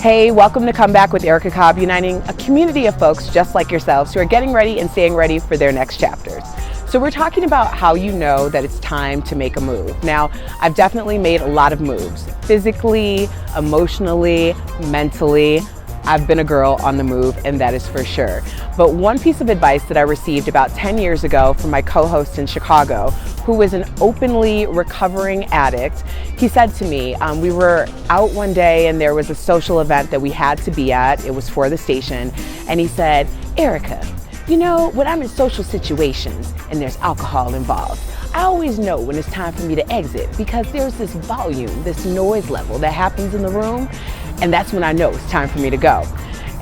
Hey, welcome to Come Back with Erica Cobb, uniting a community of folks just like yourselves who are getting ready and staying ready for their next chapters. So we're talking about how you know that it's time to make a move. Now, I've definitely made a lot of moves, physically, emotionally, mentally. I've been a girl on the move, and that is for sure. But one piece of advice that I received about 10 years ago from my co-host in Chicago, who was an openly recovering addict, he said to me, we were out one day and there was a social event that we had to be at. It was for the station. And he said, Erica, you know, when I'm in social situations and there's alcohol involved, I always know when it's time for me to exit because there's this volume, this noise level that happens in the room. And that's when I know it's time for me to go.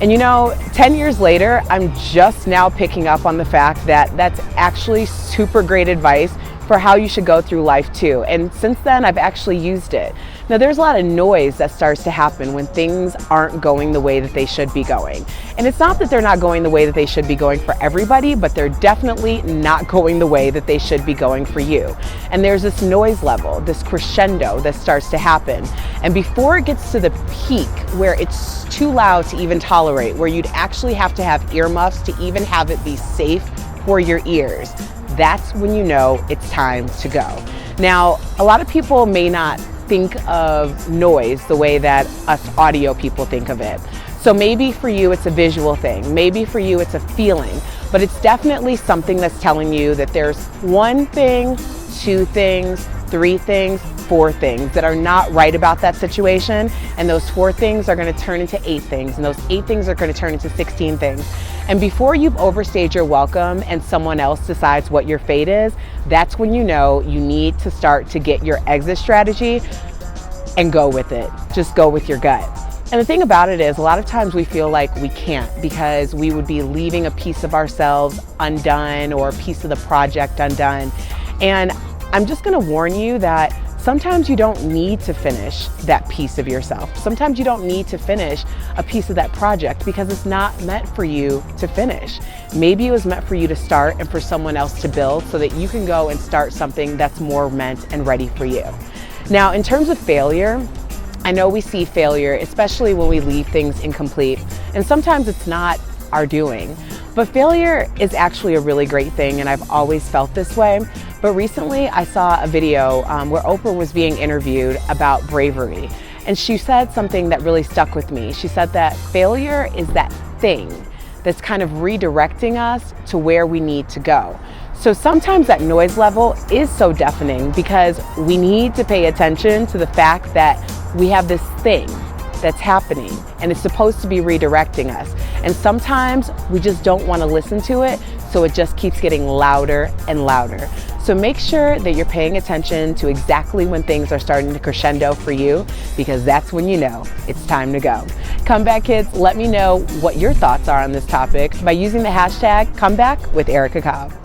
And you know, 10 years later, I'm just now picking up on the fact that that's actually super great advice for how you should go through life too. And since then, I've actually used it. Now, there's a lot of noise that starts to happen when things aren't going the way that they should be going. And it's not that they're not going the way that they should be going for everybody, but they're definitely not going the way that they should be going for you. And there's this noise level, this crescendo that starts to happen. And before it gets to the peak where it's too loud to even tolerate, where you'd actually have to have earmuffs to even have it be safe for your ears, that's when you know it's time to go. Now, a lot of people may not think of noise the way that us audio people think of it. So maybe for you it's a visual thing, maybe for you it's a feeling, but it's definitely something that's telling you that there's one thing, two things, three things, four things that are not right about that situation, and those four things are going to turn into 8 things, and those 8 things are going to turn into 16 things. And before you've overstayed your welcome and someone else decides what your fate is, that's when you know you need to start to get your exit strategy and go with it. Just go with your gut. And the thing about it is, a lot of times we feel like we can't because we would be leaving a piece of ourselves undone or a piece of the project undone. And I'm just going to warn you that sometimes you don't need to finish that piece of yourself. Sometimes you don't need to finish a piece of that project because it's not meant for you to finish. Maybe it was meant for you to start and for someone else to build so that you can go and start something that's more meant and ready for you. Now, in terms of failure, I know we see failure, especially when we leave things incomplete, and sometimes it's not our doing. But failure is actually a really great thing, and I've always felt this way. But recently I saw a video where Oprah was being interviewed about bravery. And she said something that really stuck with me. She said that failure is that thing that's kind of redirecting us to where we need to go. So sometimes that noise level is so deafening because we need to pay attention to the fact that we have this thing that's happening and it's supposed to be redirecting us. And sometimes we just don't want to listen to it, so it just keeps getting louder and louder. So make sure that you're paying attention to exactly when things are starting to crescendo for you, because that's when you know it's time to go. Come back, kids. Let me know what your thoughts are on this topic by using the hashtag #ComebackWithEricaCobb.